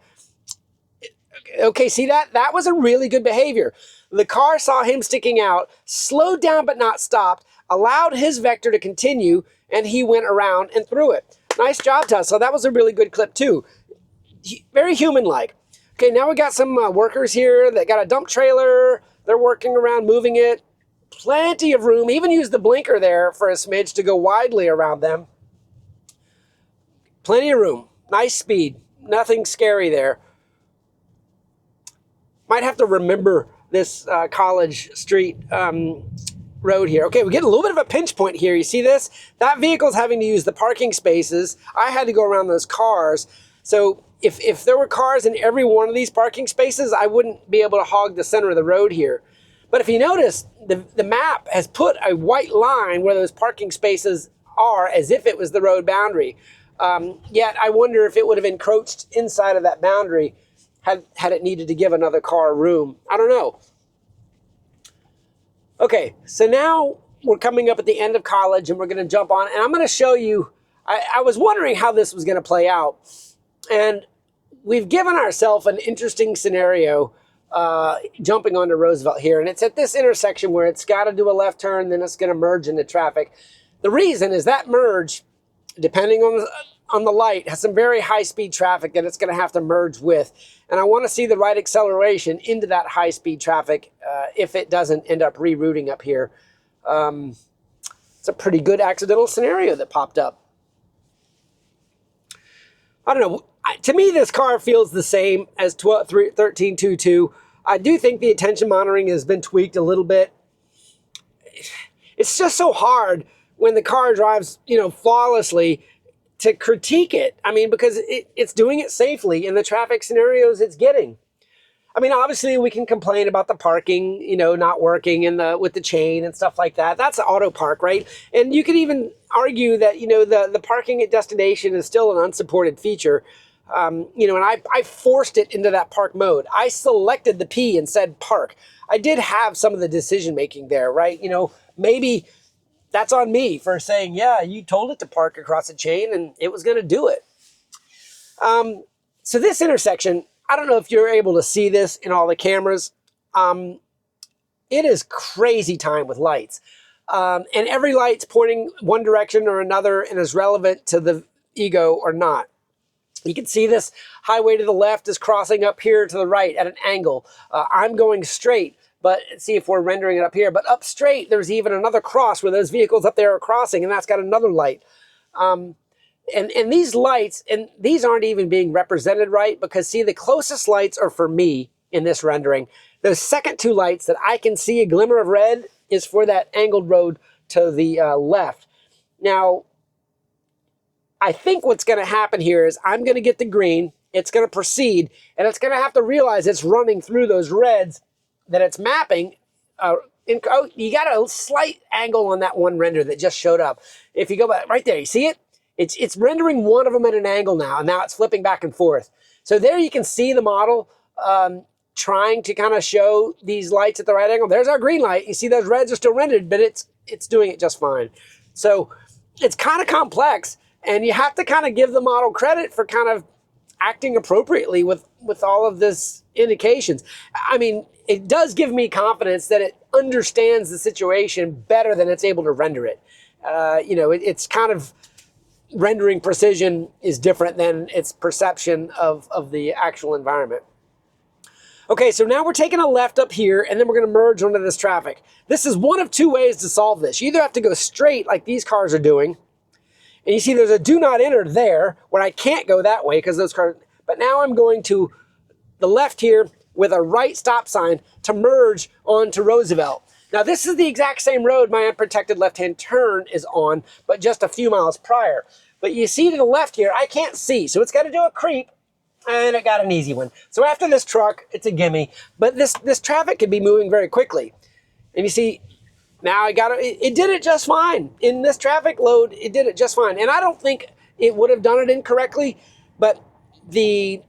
Okay, see that? That was a really good behavior. The car saw him sticking out, slowed down but not stopped, allowed his vector to continue, and he went around and through it. Nice job, Tesla. That was a really good clip too. Very human-like. Okay, now we got some workers here that got a dump trailer. They're working around, moving it. Plenty of room. Even used the blinker there for a smidge to go widely around them. Plenty of room. Nice speed. Nothing scary there. Might have to remember this College Street road here. Okay, we get a little bit of a pinch point here. You see this? That vehicle's having to use the parking spaces. I had to go around those cars. So if there were cars in every one of these parking spaces, I wouldn't be able to hog the center of the road here. But if you notice, the map has put a white line where those parking spaces are as if it was the road boundary. Yet I wonder if it would have encroached inside of that boundary had it needed to give another car room. I don't know. Okay, so now we're coming up at the end of College, and we're going to jump on, and I'm going to show you, I was wondering how this was going to play out. And we've given ourselves an interesting scenario jumping onto Roosevelt here. And it's at this intersection where it's got to do a left turn, then it's going to merge into traffic. The reason is that merge, depending on the light, has some very high-speed traffic that it's going to have to merge with. And I want to see the right acceleration into that high-speed traffic if it doesn't end up rerouting up here. It's a pretty good accidental scenario that popped up. I don't know. To me, this car feels the same as 13.2.2. I do think the attention monitoring has been tweaked a little bit. It's just so hard when the car drives, flawlessly to critique it. I mean, because it's doing it safely in the traffic scenarios it's getting. I mean, obviously we can complain about the parking, not working with the chain and stuff like that. That's auto park, right? And you could even argue that, the parking at destination is still an unsupported feature. And I forced it into that park mode. I selected the P and said park. I did have some of the decision making there, right? Maybe that's on me for saying, yeah, you told it to park across the chain and it was going to do it. So this intersection, I don't know if you're able to see this in all the cameras. It is crazy time with lights. And every light's pointing one direction or another and is relevant to the ego or not. You can see this highway to the left is crossing up here to the right at an angle. I'm going straight, but see if we're rendering it up here. But up straight, there's even another cross where those vehicles up there are crossing, and that's got another light. And these lights, and these aren't even being represented right, because see, the closest lights are for me in this rendering. Those second two lights that I can see a glimmer of red is for that angled road to the left. Now, I think what's going to happen here is I'm going to get the green, it's going to proceed, and it's going to have to realize it's running through those reds that it's mapping. You got a slight angle on that one render that just showed up. If you go back right there, you see it? It's rendering one of them at an angle now, and now it's flipping back and forth. So there you can see the model trying to kind of show these lights at the right angle. There's our green light. You see those reds are still rendered, but it's doing it just fine. So it's kind of complex, and you have to kind of give the model credit for kind of acting appropriately with all of this indications. I mean, it does give me confidence that it understands the situation better than it's able to render it. It's kind of rendering precision is different than its perception of the actual environment. Okay, so now we're taking a left up here, and then we're going to merge onto this traffic. This is one of two ways to solve this. You either have to go straight like these cars are doing, and you see there's a do not enter there where I can't go that way because those cars, but now I'm going to the left here with a right stop sign to merge onto Roosevelt. Now this is the exact same road my unprotected left-hand turn is on, but just a few miles prior. But you see to the left here, I can't see, so it's got to do a creep, and it got an easy one. So after this truck, it's a gimme, but this traffic could be moving very quickly. And you see, now it did it just fine. In this traffic load, it did it just fine. And I don't think it would have done it incorrectly, but the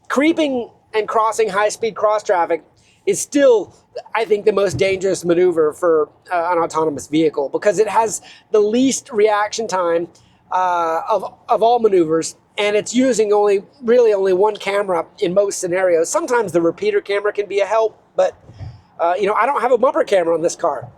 creeping and crossing high-speed cross traffic is still, I think, the most dangerous maneuver for an autonomous vehicle because it has the least reaction time of all maneuvers, and it's using really only one camera in most scenarios. Sometimes the repeater camera can be a help, but I don't have a bumper camera on this car.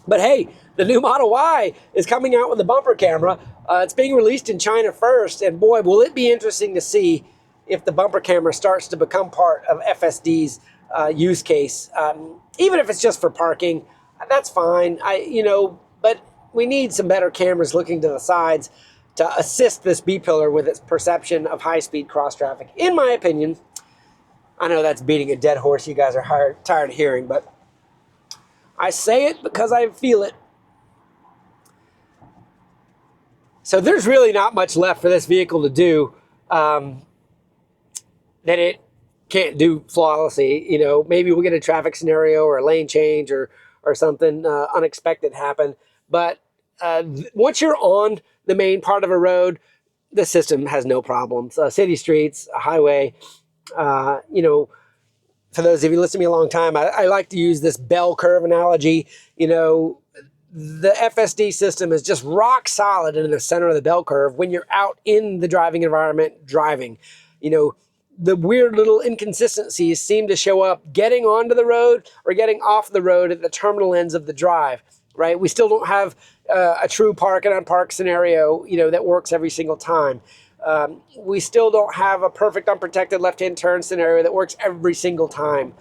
But hey, the new Model Y is coming out with a bumper camera. It's being released in China first, and boy, will it be interesting to see if the bumper camera starts to become part of FSD's use case. Even if it's just for parking, that's fine. But we need some better cameras looking to the sides to assist this B-pillar with its perception of high-speed cross traffic, in my opinion. I know that's beating a dead horse you guys are tired of hearing, but I say it because I feel it. So there's really not much left for this vehicle to do that it can't do flawlessly. Maybe we'll get a traffic scenario or a lane change or something unexpected happen. But once you're on the main part of a road, the system has no problems. City streets, a highway, for those of you who listen to me a long time, I like to use this bell curve analogy. The FSD system is just rock solid in the center of the bell curve when you're out in the driving environment driving. The weird little inconsistencies seem to show up getting onto the road or getting off the road at the terminal ends of the drive, right? We still don't have a true park and unpark scenario, that works every single time. We still don't have a perfect unprotected left-hand turn scenario that works every single time.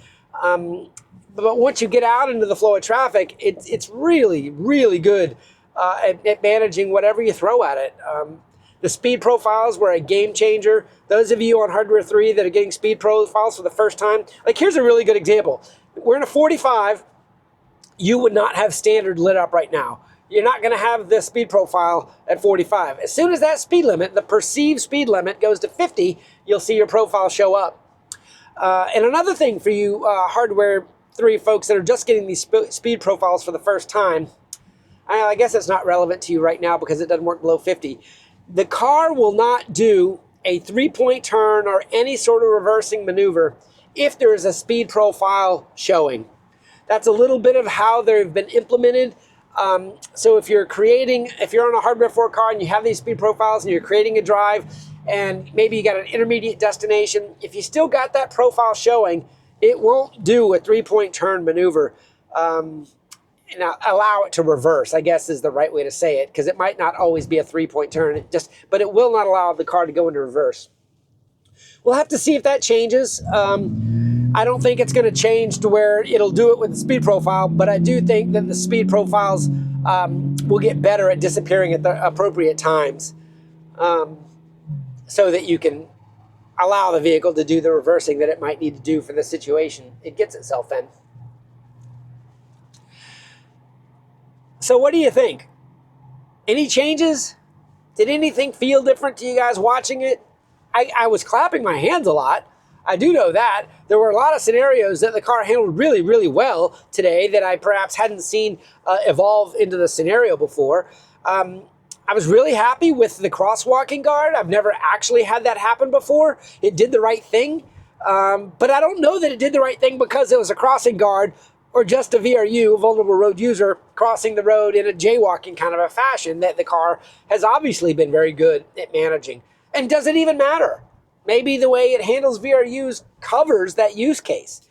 But once you get out into the flow of traffic, it's really, really good at managing whatever you throw at it. The speed profiles were a game changer. Those of you on Hardware 3 that are getting speed profiles for the first time, here's a really good example. We're in a 45. You would not have standard lit up right now. You're not going to have the speed profile at 45. As soon as that speed limit, the perceived speed limit, goes to 50, you'll see your profile show up. And another thing for you Hardware 3 folks that are just getting these speed profiles for the first time, I guess it's not relevant to you right now because it doesn't work below 50. The car will not do a 3-point turn or any sort of reversing maneuver if there is a speed profile showing. That's a little bit of how they've been implemented. So if you're on a Hardware 4 car and you have these speed profiles and you're creating a drive and maybe you got an intermediate destination, if you still got that profile showing, it won't do a 3-point turn maneuver and allow it to reverse, I guess is the right way to say it, because it might not always be a 3-point turn, but it will not allow the car to go into reverse. We'll have to see if that changes. I don't think it's going to change to where it'll do it with the speed profile, but I do think that the speed profiles will get better at disappearing at the appropriate times so that you can allow the vehicle to do the reversing that it might need to do for the situation it gets itself in. So what do you think? Any changes? Did anything feel different to you guys watching it? I was clapping my hands a lot. I do know that. There were a lot of scenarios that the car handled really, really well today that I perhaps hadn't seen evolve into the scenario before. I was really happy with the crosswalking guard. I've never actually had that happen before. It did the right thing. But I don't know that it did the right thing because it was a crossing guard or just a VRU, vulnerable road user, crossing the road in a jaywalking kind of a fashion that the car has obviously been very good at managing. And does it even matter? Maybe the way it handles VRUs covers that use case.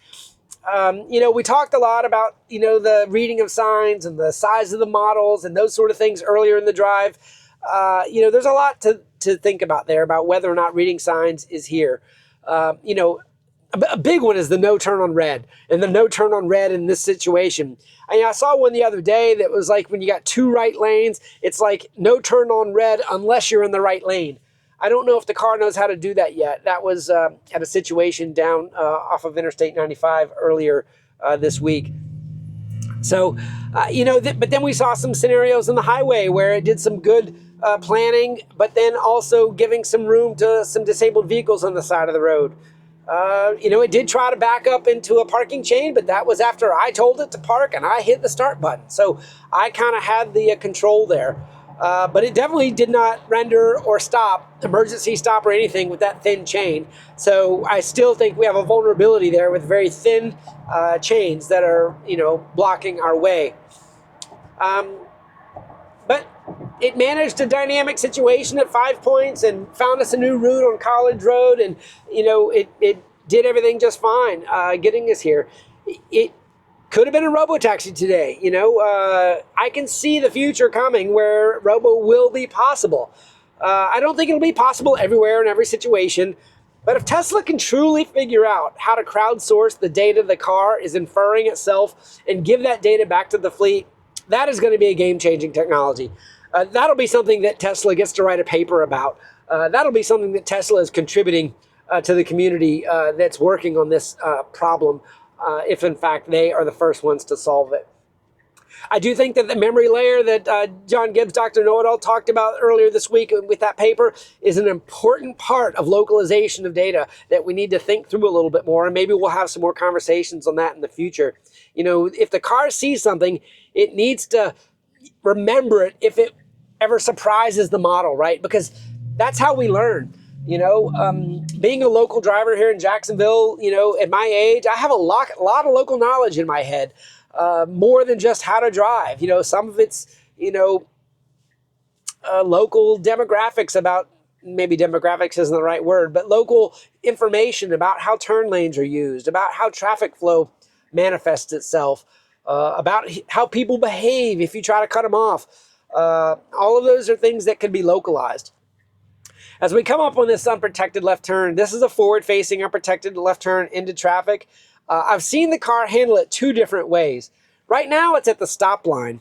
We talked a lot about, the reading of signs and the size of the models and those sort of things earlier in the drive. There's a lot to think about there about whether or not reading signs is here. A big one is the no turn on red, and the no turn on red in this situation. I saw one the other day that was like when you got two right lanes, it's like no turn on red unless you're in the right lane. I don't know if the car knows how to do that yet. That was at a situation down off of Interstate 95 earlier this week. So, but then we saw some scenarios on the highway where it did some good planning, but then also giving some room to some disabled vehicles on the side of the road. It did try to back up into a parking chain, but that was after I told it to park and I hit the start button. So I kind of had the control there. But it definitely did not render or stop, emergency stop or anything with that thin chain. So I still think we have a vulnerability there with very thin chains that are, blocking our way. But it managed a dynamic situation at 5 points and found us a new route on College Road. And, it did everything just fine getting us here. It could have been a Robo-Taxi today. I can see the future coming where Robo will be possible. I don't think it'll be possible everywhere in every situation. But if Tesla can truly figure out how to crowdsource the data the car is inferring itself and give that data back to the fleet, that is going to be a game-changing technology. That'll be something that Tesla gets to write a paper about. That'll be something that Tesla is contributing to the community that's working on this problem, if in fact they are the first ones to solve it. I do think that the memory layer that John Gibbs, Dr. Know-It-All, talked about earlier this week with that paper is an important part of localization of data that we need to think through a little bit more, and maybe we'll have some more conversations on that in the future. If the car sees something, it needs to remember it if it ever surprises the model, right? Because that's how we learn. Being a local driver here in Jacksonville, at my age, I have a lot of local knowledge in my head, more than just how to drive. Some of it's, local demographics about, maybe demographics isn't the right word, but local information about how turn lanes are used, about how traffic flow manifests itself, about how people behave if you try to cut them off. All of those are things that can be localized. As we come up on this unprotected left turn, this is a forward-facing unprotected left turn into traffic. I've seen the car handle it two different ways. Right now, it's at the stop line,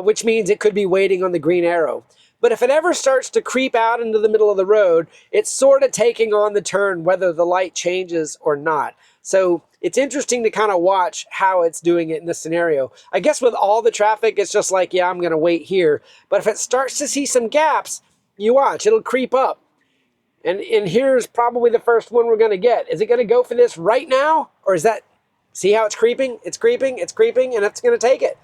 which means it could be waiting on the green arrow. But if it ever starts to creep out into the middle of the road, it's sort of taking on the turn whether the light changes or not. So it's interesting to kind of watch how it's doing it in this scenario. I guess with all the traffic, it's just like, yeah, I'm going to wait here. But if it starts to see some gaps, you watch, it'll creep up. And here's probably the first one we're going to get. Is it going to go for this right now? Or is that, see how it's creeping? It's creeping, and it's going to take it.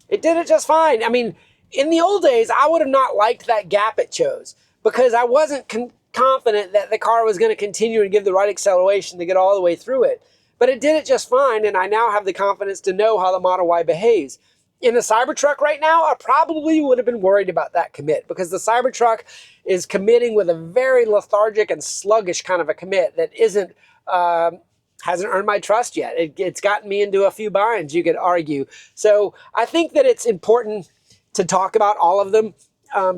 It did it just fine. I mean, in the old days, I would have not liked that gap it chose because I wasn't confident that the car was going to continue and give the right acceleration to get all the way through it. But it did it just fine, and I now have the confidence to know how the Model Y behaves. In the Cybertruck right now, I probably would have been worried about that commit because the Cybertruck is committing with a very lethargic and sluggish kind of a commit that isn't, hasn't earned my trust yet. It's gotten me into a few binds, you could argue. So I think that it's important to talk about all of them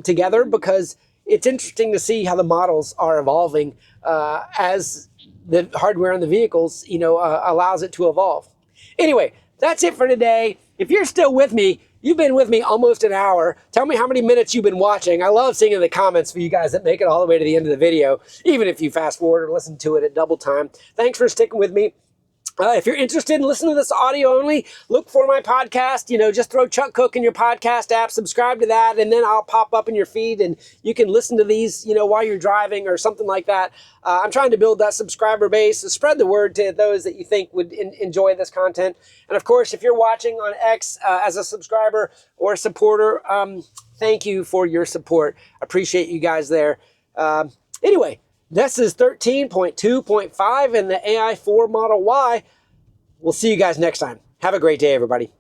together because it's interesting to see how the models are evolving as the hardware on the vehicles, allows it to evolve. Anyway, that's it for today. If you're still with me, you've been with me almost an hour. Tell me how many minutes you've been watching. I love seeing in the comments for you guys that make it all the way to the end of the video, even if you fast forward or listen to it at double time. Thanks for sticking with me. If you're interested in listening to this audio only, look for my podcast. Just throw Chuck Cook in your podcast app, subscribe to that, and then I'll pop up in your feed, and you can listen to these, while you're driving or something like that. I'm trying to build that subscriber base, so spread the word to those that you think would enjoy this content. And of course, if you're watching on X as a subscriber or a supporter, thank you for your support. Appreciate you guys there. Anyway. This is 13.2.5 and the AI4 Model Y. We'll see you guys next time. Have a great day, everybody.